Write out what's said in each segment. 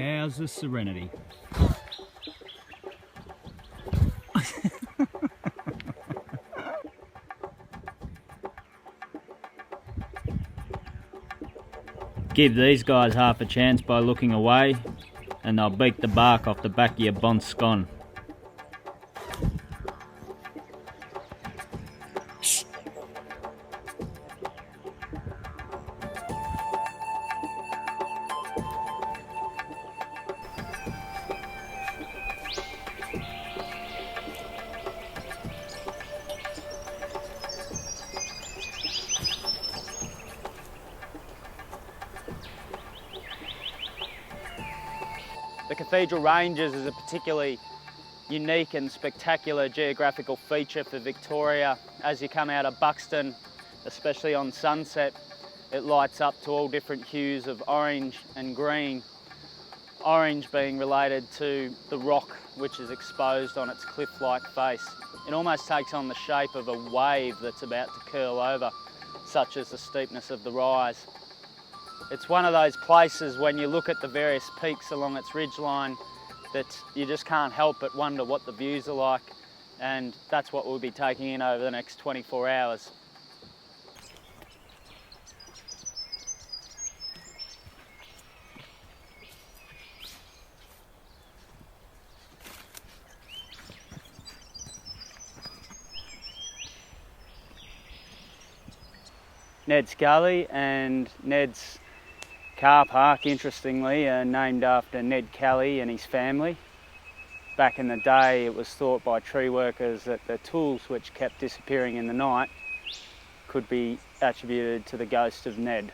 How's the serenity? Give these guys half a chance by looking away, and they'll beat the bark off the back of your bon scone. The Cathedral Ranges is a particularly unique and spectacular geographical feature for Victoria. As you come out of Buxton, especially on sunset, it lights up to all different hues of orange and green. Orange being related to the rock which is exposed on its cliff-like face. It almost takes on the shape of a wave that's about to curl over, such as the steepness of the rise. It's one of those places when you look at the various peaks along its ridgeline that you just can't help but wonder what the views are like, and that's what we'll be taking in over the next 24 hours. Ned's Gully and Ned's carpark, interestingly, are named after Ned Kelly and his family. Back in the day, it was thought by tree workers that the tools which kept disappearing in the night could be attributed to the ghost of Ned.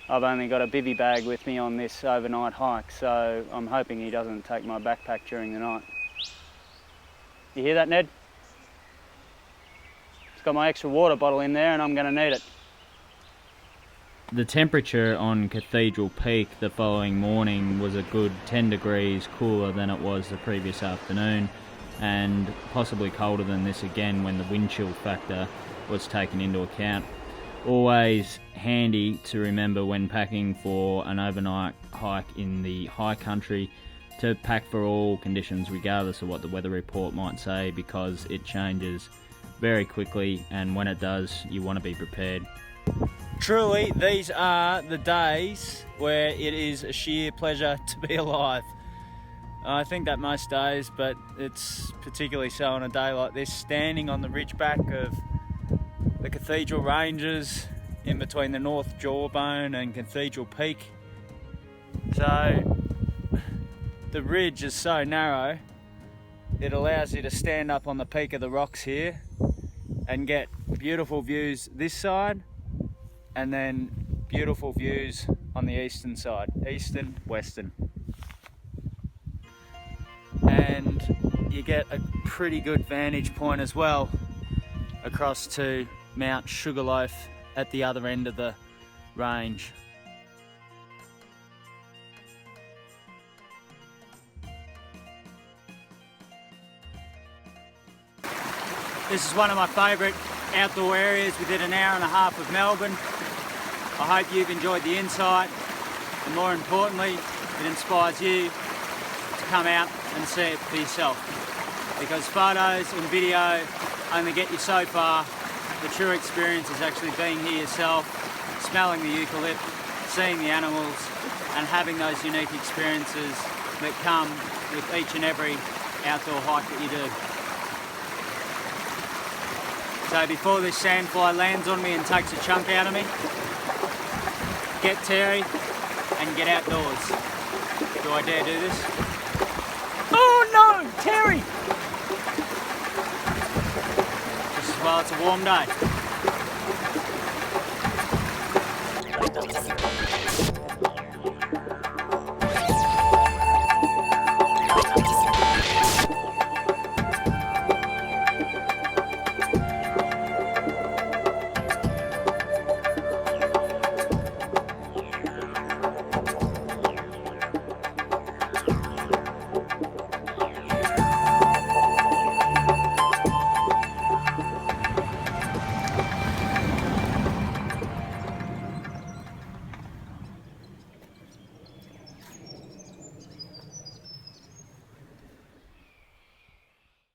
I've only got a bivvy bag with me on this overnight hike, so I'm hoping he doesn't take my backpack during the night. You hear that, Ned? It's got my extra water bottle in there and I'm going to need it. The temperature on Cathedral Peak the following morning was a good 10 degrees cooler than it was the previous afternoon, and possibly colder than this again when the wind chill factor was taken into account. Always handy to remember when packing for an overnight hike in the high country to pack for all conditions regardless of what the weather report might say, because it changes very quickly, and when it does you want to be prepared. Truly, these are the days where it is a sheer pleasure to be alive. I think that most days, but it's particularly so on a day like this, standing on the ridgeback of the Cathedral Ranges in between the North Jawbone and Cathedral Peak. So the ridge is so narrow, it allows you to stand up on the peak of the rocks here and get beautiful views this side, and then beautiful views on the eastern side, eastern, western. And you get a pretty good vantage point as well across to Mount Sugarloaf at the other end of the range. This is one of my favourite outdoor areas within an hour and a half of Melbourne. I hope you've enjoyed the insight, and more importantly, it inspires you to come out and see it for yourself. Because photos and video only get you so far. The true experience is actually being here yourself, smelling the eucalypt, seeing the animals, and having those unique experiences that come with each and every outdoor hike that you do. So before this sandfly lands on me and takes a chunk out of me, get Terry and get outdoors. Do I dare do this? Oh no, Terry! Just as well it's a warm day.